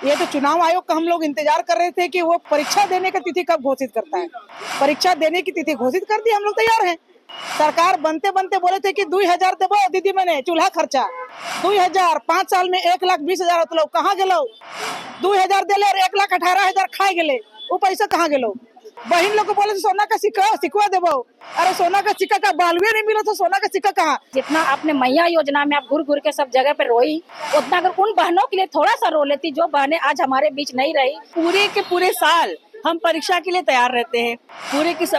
ये तो चुनाव आयोग का हम लोग इंतजार कर रहे थे कि वो परीक्षा देने की तिथि कब घोषित करता है। परीक्षा देने की तिथि घोषित कर दी, हम लोग तैयार हैं। सरकार बनते बनते बोले थे कि 2000 देबो दीदी मैंने चूल्हा खर्चा 2000 5 साल में 1,20,000 होतलो कहाँ गेलो। 2000 देले और 1,18,000 खाए गेले, वो पैसा कहाँ गेलो। बहन लोग को बोले सोना का सिक्का देबो, अरे सोना का सिक्का का बालुए नहीं मिला तो सोना का सिक्का कहाँ। जितना आपने मैया योजना में आप घुर घुर के सब जगह पे रोई, उतना अगर उन बहनों के लिए थोड़ा सा रो लेती जो बहनें आज हमारे बीच नहीं रही। पूरे के पूरे साल हम परीक्षा के लिए तैयार रहते हैं,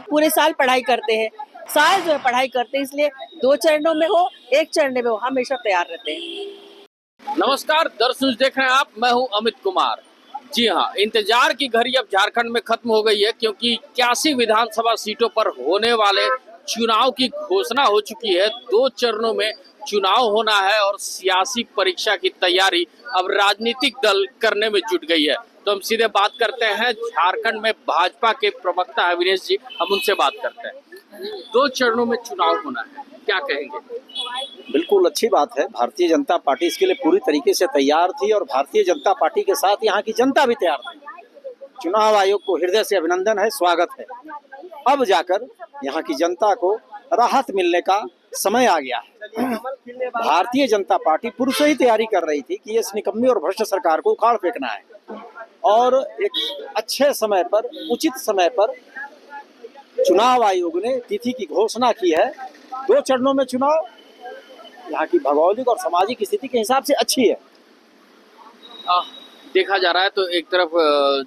पूरे साल पढ़ाई करते हैं, साल जो है पढ़ाई करते हैं, इसलिए 2 चरणों में हो 1 चरण में हो हमेशा तैयार रहते हैं। नमस्कार दर्शक, देख रहे हैं आप, मैं हूं अमित कुमार। जी हां, इंतजार की घड़ी अब झारखंड में खत्म हो गई है, क्योंकि 81 विधानसभा सीटों पर होने वाले चुनाव की घोषणा हो चुकी है। 2 चरणों में चुनाव होना है और सियासी परीक्षा की तैयारी अब राजनीतिक दल करने में जुट गई है। तो हम सीधे बात करते हैं झारखंड में भाजपा के प्रवक्ता अविनेश जी, हम उनसे बात करते हैं। 2 चरणों में चुनाव होना है, क्या कहेंगे? बिल्कुल अच्छी बात है। भारतीय जनता पार्टी इसके लिए पूरी तरीके से तैयार थी और भारतीय जनता पार्टी के साथ यहाँ की जनता भी तैयार थी। चुनाव आयोग को हृदय से अभिनंदन है, स्वागत है। अब जाकर यहाँ की जनता को राहत मिलने का समय आ गया है। भारतीय जनता पार्टी पूर्व से ही तैयारी कर रही थी कि इस निकम्मी और भ्रष्ट सरकार को उखाड़ फेंकना है और एक अच्छे समय पर, उचित समय पर चुनाव आयोग ने तिथि की घोषणा की है। 2 चरणों में चुनाव यहाँ की भौगोलिक और सामाजिक स्थिति के हिसाब से अच्छी है। देखा जा रहा है तो एक तरफ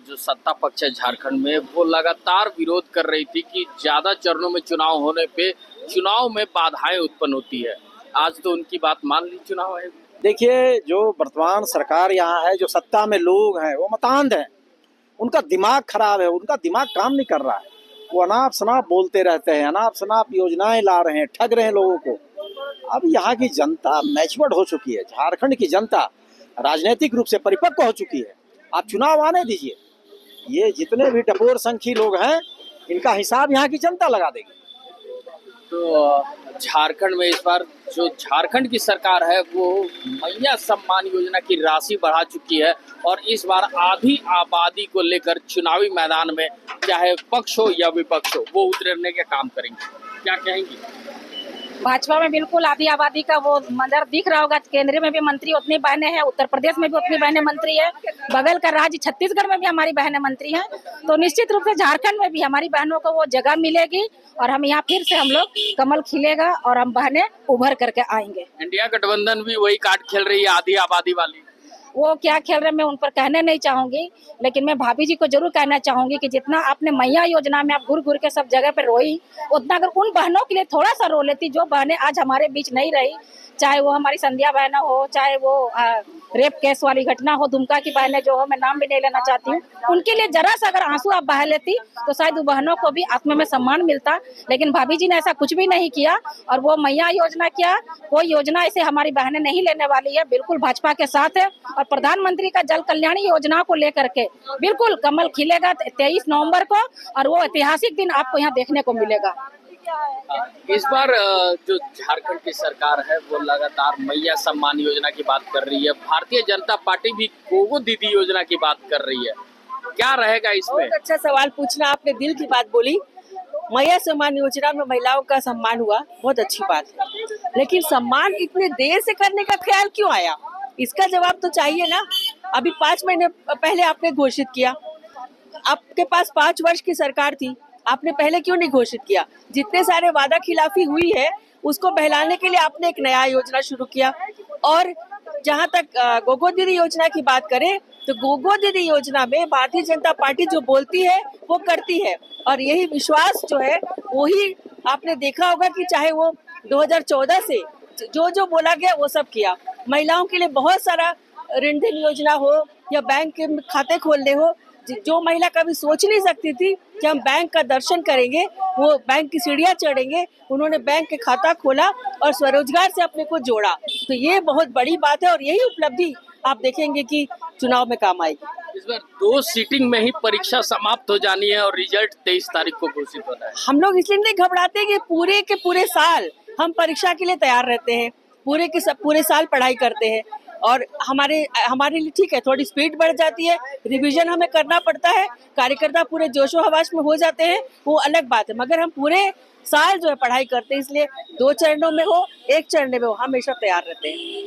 जो सत्ता पक्ष है झारखंड में, वो लगातार विरोध कर रही थी कि ज्यादा चरणों में चुनाव होने पे चुनाव में बाधाएं उत्पन्न होती है। आज तो उनकी बात मान ली चुनाव आयोग। देखिए, जो वर्तमान सरकार यहाँ है, जो सत्ता में लोग हैं, वो मतांध हैं। उनका दिमाग खराब है, उनका दिमाग काम नहीं कर रहा है। वो अनाप शनाप बोलते रहते हैं, अनाप शनाप योजनाएं ला रहे हैं, ठग रहे हैं लोगों को। अब यहाँ की जनता मैच्योर्ड हो चुकी है। झारखंड की जनता राजनीतिक रूप से परिपक्व हो चुकी है। आप चुनाव आने दीजिए, ये जितने भी टपोर संखी लोग हैं, इनका हिसाब यहाँ की जनता लगा देगी। तो झारखंड में इस बार जो झारखंड की सरकार है वो मैया सम्मान योजना की राशि बढ़ा चुकी है और इस बार आधी आबादी को लेकर चुनावी मैदान में चाहे पक्ष हो या विपक्ष हो वो उतरने के काम करेंगे। क्या कहेंगी? भाजपा में बिल्कुल आधी आबादी का वो मंजर दिख रहा होगा। केंद्र में भी मंत्री उतनी बहनें हैं, उत्तर प्रदेश में भी उतनी बहनें मंत्री है, बगल का राज्य छत्तीसगढ़ में भी हमारी बहनें मंत्री हैं। तो निश्चित रूप से झारखंड में भी हमारी बहनों को वो जगह मिलेगी और हम यहाँ फिर से हम लोग कमल खिलेगा और हम बहनें उभर करके आएंगे। इंडिया गठबंधन भी वही कार्ड खेल रही है, आधी आबादी वाली। वो क्या खेल रहे मैं उन पर कहने नहीं चाहूंगी, लेकिन मैं भाभी जी को जरूर कहना चाहूंगी कि जितना आपने मैया योजना में आप घुर घुर के सब जगह पे रोई, उतना अगर उन बहनों के लिए थोड़ा सा रो लेती जो बहनें आज हमारे बीच नहीं रही, चाहे वो हमारी संध्या बहना हो, चाहे वो रेप केस वाली घटना हो, दुमका की बहनें जो हो, मैं नाम भी नहीं लेना चाहती हूँ, उनके लिए जरा सा अगर आंसू आप बहा लेती तो शायद वो बहनों को भी आत्मा में सम्मान मिलता। लेकिन भाभी जी ने ऐसा कुछ भी नहीं किया और वो मैया योजना क्या, कोई योजना ऐसे हमारी बहनें नहीं लेने वाली है। बिल्कुल भाजपा के साथ है और प्रधानमंत्री का जल कल्याणी योजना को लेकर के बिल्कुल कमल खिलेगा 23 नवंबर को और वो ऐतिहासिक दिन आपको यहाँ देखने को मिलेगा। इस बार जो झारखंड की सरकार है वो लगातार मैया सम्मान योजना की बात कर रही है। भारतीय जनता पार्टी भी गोगो दीदी योजना की बात कर रही है। क्या रहेगा इसमें? बहुत अच्छा सवाल पूछना, आपने दिल की बात बोली। मैया सम्मान योजना में महिलाओं का सम्मान हुआ, बहुत अच्छी बात है, लेकिन सम्मान इतने देर से करने का ख्याल क्यों आया, इसका जवाब तो चाहिए ना। अभी 5 महीने पहले आपने घोषित किया, आपके पास 5 वर्ष की सरकार थी, आपने पहले क्यों नहीं घोषित किया? जितने सारे वादा खिलाफी हुई है उसको बहलाने के लिए आपने एक नया योजना शुरू किया। और जहां तक गोगो दीदी योजना की बात करें तो गोगो दीदी योजना में भारतीय जनता पार्टी जो बोलती है वो करती है और यही विश्वास जो है वही आपने देखा होगा कि चाहे वो 2014 से जो जो बोला गया वो सब किया। महिलाओं के लिए बहुत सारा ऋण धन योजना हो या बैंक के खाते खोलने हो, जो महिला कभी सोच नहीं सकती थी कि हम बैंक का दर्शन करेंगे, वो बैंक की सीढ़ियां चढ़ेंगे, उन्होंने बैंक के खाता खोला और स्वरोजगार से अपने को जोड़ा। तो ये बहुत बड़ी बात है और यही उपलब्धि आप देखेंगे कि चुनाव में काम आएगी। इस बार 2 सीटिंग में ही परीक्षा समाप्त हो जानी है और रिजल्ट 23 तारीख को घोषित होना है। हम लोग इसलिए नहीं घबराते कि पूरे के पूरे साल हम परीक्षा के लिए तैयार रहते हैं, पूरे साल पढ़ाई करते हैं और हमारे हमारे लिए ठीक है, थोड़ी स्पीड बढ़ जाती है, रिवीजन हमें करना पड़ता है, कार्यकर्ता पूरे जोशो हवास में हो जाते हैं, वो अलग बात है। मगर हम पूरे साल जो है पढ़ाई करते हैं, इसलिए 2 चरणों में हो, 1 चरण में हो, हमेशा तैयार रहते हैं।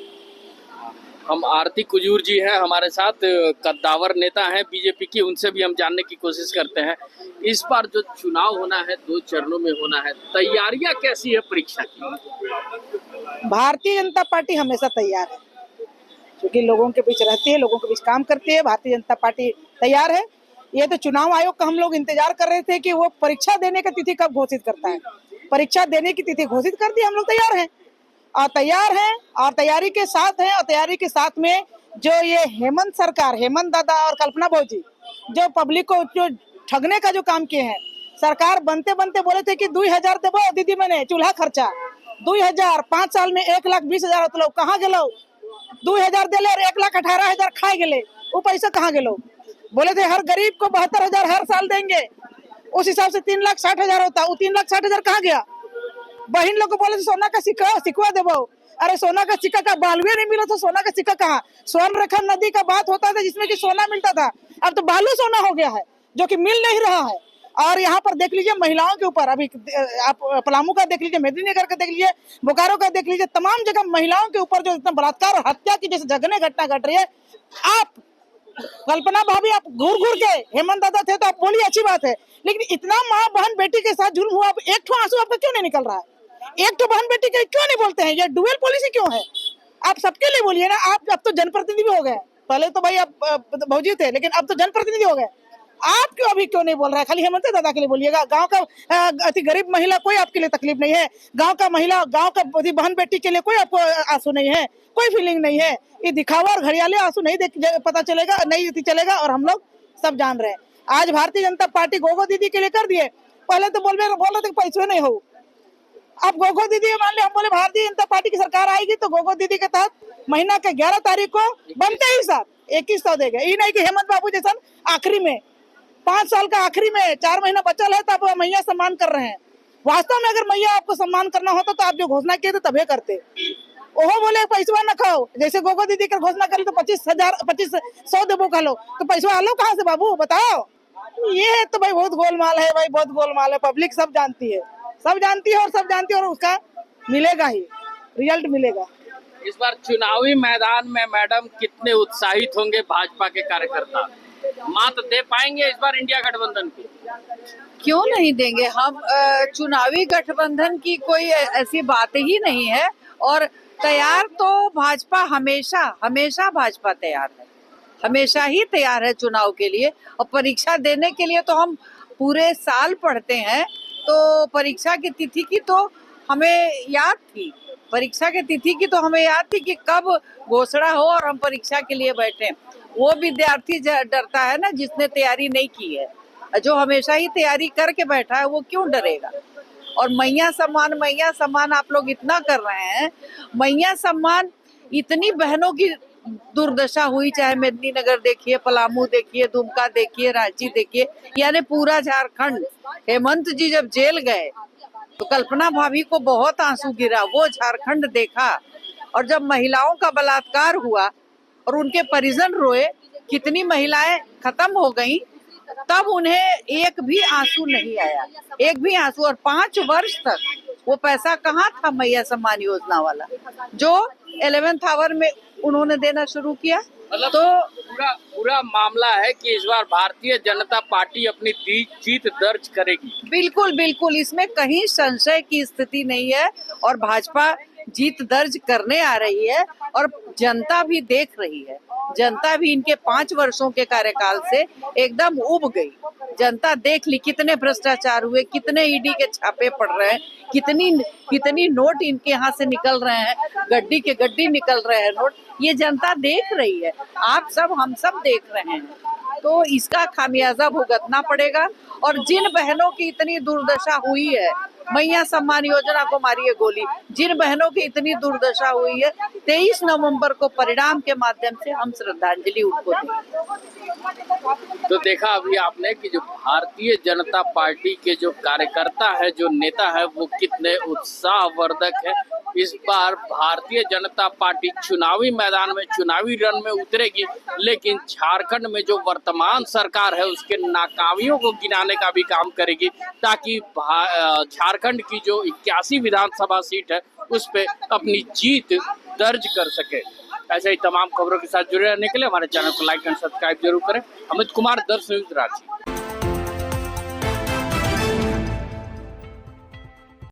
हम आरती कुजूर जी हैं हमारे साथ, कद्दावर नेता हैं बीजेपी की, उनसे भी हम जानने की कोशिश करते हैं। इस बार जो चुनाव होना है 2 चरणों में होना है, तैयारियां कैसी है परीक्षा की? भारतीय जनता पार्टी हमेशा तैयार है, क्योंकि लोगों के बीच रहती है, लोगों के बीच काम करती है। भारतीय जनता पार्टी तैयार है। ये तो चुनाव आयोग का हम लोग इंतजार कर रहे थे कि वो परीक्षा देने की तिथि कब घोषित करता है। परीक्षा देने की तिथि घोषित कर दी, हम लोग तैयार हैं और तैयारी के साथ हैं। और तैयारी के साथ में जो ये हेमंत सरकार, हेमंत दादा और कल्पना भाजी जो पब्लिक को जो ठगने का जो काम किए हैं, सरकार बनते बनते बोले थे कि 2000 देबो दीदी मैंने चूल्हा खर्चा 2000, 5 साल में 1,20,000 होता, कहाँ गेलो? 2000 दिले और 1,18,000 खाए गेले, वो पैसा कहाँ गेलो? बोले थे हर गरीब को 72,000 हर साल देंगे, उस हिसाब से 3,60,000 होता, वो 3,60,000 कहाँ गया? बहन लोग को बोले थे सोना का सिक्का देबो, अरे सोना का सिक्का का बालुए नहीं मिला तो सोना का सिक्का कहाँ? स्वर्ण रेखा नदी का बात होता था जिसमें कि सोना मिलता था, अब तो बालू सोना हो गया है जो कि मिल नहीं रहा है। और यहाँ पर देख लीजिए महिलाओं के ऊपर, अभी आप पलामू का देख लीजिए, मेदिनीनगर का देख लीजिए, बोकारो का देख लीजिए, तमाम जगह महिलाओं के ऊपर जो इतना बलात्कार और हत्या की जैसे जघन्य घटना घट रही है। आप कल्पना भाभी, आप घूर घूर के हेमंत दादा थे तो आप बोलिए अच्छी बात है, लेकिन इतना माँ बहन बेटी के साथ जुल्म हुआ, अब एक ठो आंसू आपका क्यों नहीं निकल रहा है? एक तो बहन बेटी के क्यों नहीं बोलते हैं? ये डुअल पॉलिसी क्यों है? आप सबके लिए बोलिए ना। आप अब तो जनप्रतिनिधि भी हो गए, पहले तो भाई आप भौजी थे, लेकिन अब तो जनप्रतिनिधि हो गए। आप क्यों अभी क्यों नहीं बोल रहा है? खाली हेमंत दादा के लिए बोलिएगा। गांव का अति गरीब महिला कोई आपके लिए तकलीफ नहीं है, गांव का महिला, गांव का बहन बेटी के लिए कोई आपको आंसू नहीं है, कोई फीलिंग नहीं है। ये दिखावा और घड़ियाले आंसू नहीं पता चलेगा, नहीं चलेगा, और हम लोग सब जान रहे हैं। आज भारतीय जनता पार्टी गोगो दीदी के लिए कर दिए, पहले तो बोल रहे थे पैसे नहीं हो, अब गोगो दीदी मान लिया। हम बोले भारतीय जनता पार्टी की सरकार आएगी तो गोगो दीदी के तहत महीना के 11 तारीख को बनते ही साथ 2100 देगा। ये नहीं कि हेमंत बाबू जैसा आखिरी में 5 साल का आखिरी में 4 महीना बचल है तो आप मैया सम्मान कर रहे हैं। वास्तव में अगर मैया आपको सम्मान करना होता तो आप जो घोषणा किए थे तभी करते। ओहो बोले पैसा न खाओ, जैसे गोगो दीदी का घोषणा करी तो 25,100 देबो खा लो, तो पैसा आलो कहाँ से बाबू बताओ? ये है तो भाई बहुत गोलमाल है, भाई बहुत गोलमाल है। पब्लिक सब जानती है, और सब जानती है, और उसका मिलेगा ही, रिजल्ट मिलेगा। इस बार चुनावी मैदान में मैडम कितने उत्साहित होंगे भाजपा के कार्यकर्ता? मात दे पाएंगे इस बार इंडिया गठबंधन को? क्यों नहीं देंगे हम? चुनावी गठबंधन की कोई ऐसी बात ही नहीं है। और तैयार तो भाजपा हमेशा भाजपा तैयार है, हमेशा ही तैयार है चुनाव के लिए। और परीक्षा देने के लिए तो हम पूरे साल पढ़ते हैं, तो परीक्षा की तिथि की तो हमें याद थी, कि कब घोषणा हो और हम परीक्षा के लिए बैठे। वो विद्यार्थी डरता है ना जिसने तैयारी नहीं की है, जो हमेशा ही तैयारी करके बैठा है वो क्यों डरेगा? और मैया सम्मान आप लोग इतना कर रहे हैं, मैया सम्मान, इतनी बहनों की दुर्दशा हुई, चाहे मेदिनीनगर देखिए, पलामू देखिए, दुमका देखिए, रांची देखिए, यानी पूरा झारखंड। हेमंत जी जब जेल गए तो कल्पना भाभी को बहुत आंसू गिरा, वो झारखंड देखा। और जब महिलाओं का बलात्कार हुआ और उनके परिजन रोए, कितनी महिलाएं खत्म हो गईं, तब उन्हें एक भी आंसू नहीं आया, एक भी आंसू। और 5 वर्ष तक वो पैसा कहाँ था मैया सम्मान योजना वाला, जो 11th आवर में उन्होंने देना शुरू किया। मतलब तो पूरा मामला है कि इस बार भारतीय जनता पार्टी अपनी जीत दर्ज करेगी। बिल्कुल, इसमें कहीं संशय की स्थिति नहीं है। और भाजपा जीत दर्ज करने आ रही है, और जनता भी देख रही है। जनता भी इनके 5 वर्षों के कार्यकाल से एकदम उब गई। जनता देख ली कितने भ्रष्टाचार हुए, कितने ईडी के छापे पड़ रहे हैं, कितनी नोट इनके यहाँ से निकल रहे हैं, गड्डी के गड्डी निकल रहे हैं नोट। ये जनता देख रही है, आप सब, हम सब देख रहे हैं। तो इसका खामियाजा भुगतना पड़ेगा। और जिन बहनों की इतनी दुर्दशा हुई है, मैया सम्मान योजना को मारिए गोली, जिन बहनों की इतनी दुर्दशा हुई है, 23 नवंबर को परिणाम के माध्यम से हम श्रद्धांजलि उनको देंगे। तो देखा अभी आपने कि जो भारतीय जनता पार्टी के जो कार्यकर्ता है, जो नेता है, वो कितने उत्साहवर्धक है इस बार भारतीय जनता पार्टी चुनावी मैदान में, चुनावी रण में उतरेगी, लेकिन झारखंड में जो वर्तमान सरकार है उसके नाकामियों को गिनाने का भी काम करेगी, ताकि झारखंड की जो 81 विधानसभा सीट है उस पे अपनी जीत दर्ज कर सके। ऐसे ही तमाम खबरों के साथ जुड़े रहने के लिए हमारे चैनल को लाइक एंड सब्सक्राइब जरूर करें। अमित कुमार, दर्श न्यूज, रांची।